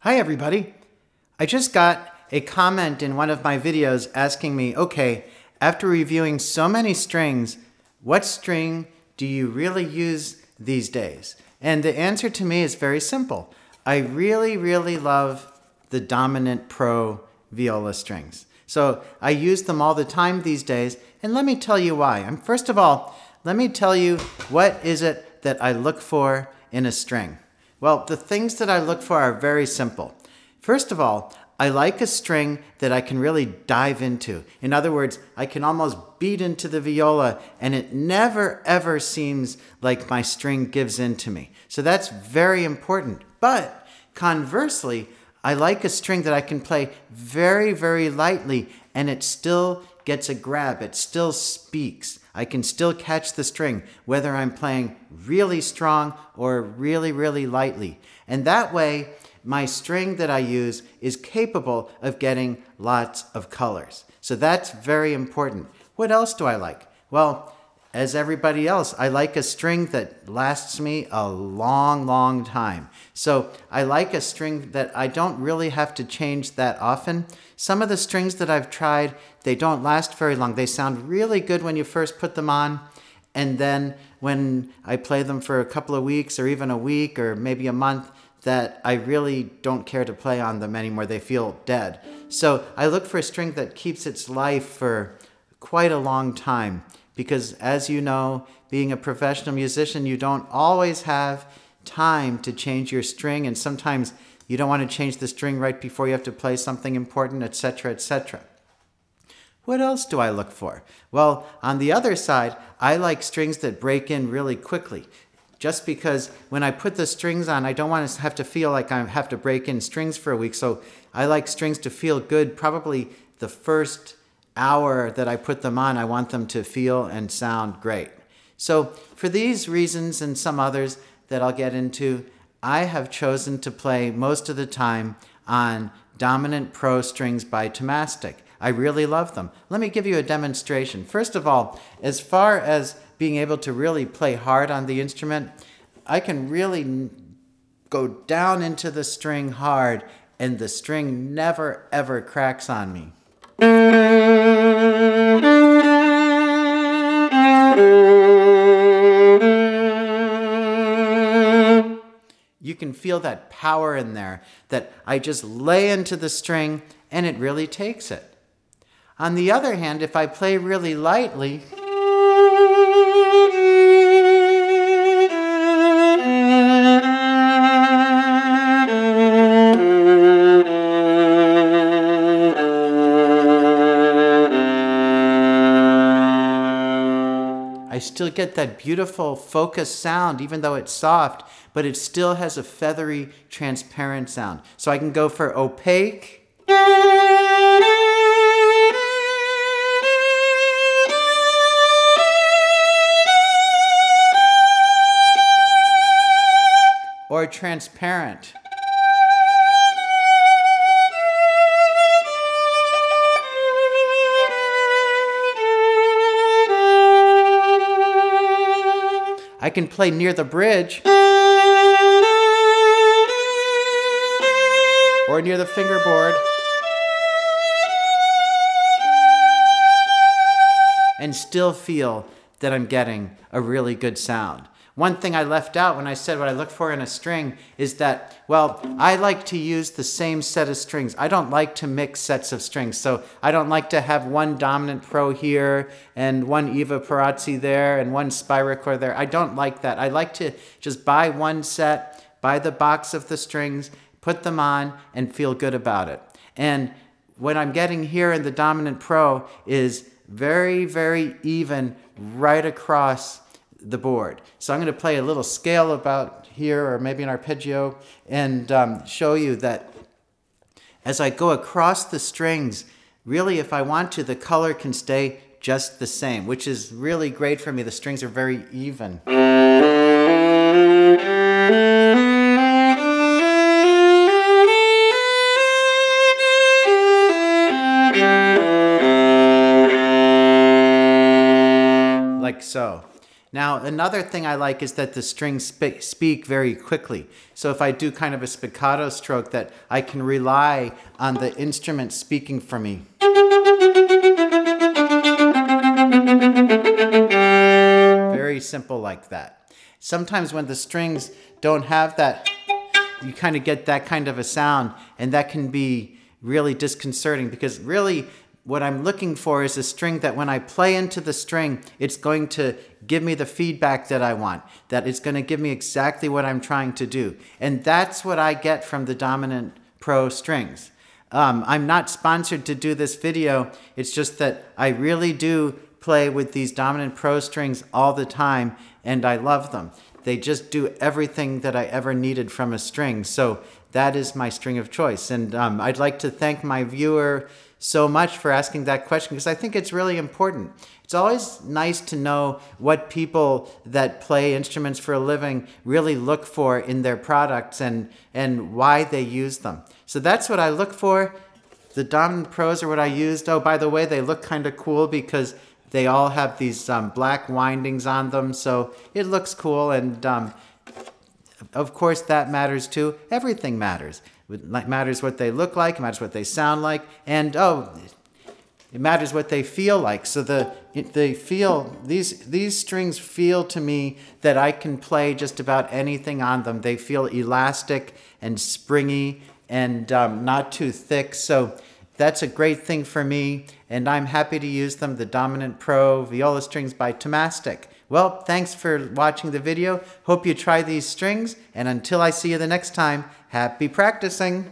Hi everybody. I just got a comment in one of my videos asking me, okay, after reviewing so many strings, what string do you really use these days? And the answer to me is very simple. I really love the Dominant Pro Viola Strings. So I use them all the time these days, and let me tell you why. First of all, let me tell you what is it that I look for in a string. Well, the things that I look for are very simple. First of all, I like a string that I can really dive into. In other words, I can almost beat into the viola and it never ever seems like my string gives in to me. So that's very important. But conversely, I like a string that I can play very lightly and it still gets a grab. It still speaks. I can still catch the string, whether I'm playing really strong or really lightly. And that way, my string that I use is capable of getting lots of colors. So that's very important. What else do I like? Well, as everybody else, I like a string that lasts me a long time. So I like a string that I don't really have to change that often. Some of the strings that I've tried, they don't last very long. They sound really good when you first put them on, and then when I play them for a couple of weeks or even a week or maybe a month, that I really don't care to play on them anymore. They feel dead. So I look for a string that keeps its life for quite a long time. Because as you know, being a professional musician, you don't always have time to change your string, and sometimes you don't want to change the string right before you have to play something important, etc., etc. What else do I look for? Well, on the other side, I like strings that break in really quickly. Just because when I put the strings on, I don't want to have to feel like I have to break in strings for a week. So I like strings to feel good probably the first hour that I put them on. I want them to feel and sound great. So for these reasons and some others that I'll get into, I have chosen to play most of the time on Dominant Pro Strings by Tomastic. I really love them. Let me give you a demonstration. First of all, as far as being able to really play hard on the instrument, I can really go down into the string hard and the string never ever cracks on me. You can feel that power in there, that I just lay into the string and it really takes it. On the other hand, if I play really lightly, I still get that beautiful focused sound, even though it's soft, but it still has a feathery, transparent sound. So I can go for opaque, or transparent. I can play near the bridge or near the fingerboard and still feel that I'm getting a really good sound. One thing I left out when I said what I look for in a string is that, well, I like to use the same set of strings. I don't like to mix sets of strings. So I don't like to have one Dominant Pro here and one Eva Perazzi there and one Spyrecord there. I don't like that. I like to just buy one set, buy the box of the strings, put them on, and feel good about it. And what I'm getting here in the Dominant Pro is very even right across the board. So I'm going to play a little scale about here, or maybe an arpeggio, and show you that as I go across the strings, really if I want to, the color can stay just the same, which is really great for me. The strings are very even. Like so. Now, another thing I like is that the strings speak very quickly. So if I do kind of a spiccato stroke, that I can rely on the instrument speaking for me. Very simple like that. Sometimes when the strings don't have that, you kind of get that kind of a sound, and that can be really disconcerting, because really what I'm looking for is a string that when I play into the string, it's going to give me the feedback that I want, that it's going to give me exactly what I'm trying to do. And that's what I get from the Dominant Pro strings. I'm not sponsored to do this video. It's just that I really do play with these Dominant Pro strings all the time, and I love them. They just do everything that I ever needed from a string. So that is my string of choice. And I'd like to thank my viewer so much for asking that question, because I think it's really important. It's always nice to know what people that play instruments for a living really look for in their products, and why they use them. So that's what I look for. The Dominant Pros are what I used. Oh, by the way, they look kind of cool because they all have these black windings on them, so it looks cool. And of course, that matters too. Everything matters. It matters what they look like, it matters what they sound like, and it matters what they feel like. So these strings feel to me that I can play just about anything on them. They feel elastic and springy and not too thick. So that's a great thing for me, and I'm happy to use them, the Dominant Pro Viola Strings by Tomastic. Well, thanks for watching the video. Hope you try these strings, and until I see you the next time, happy practicing!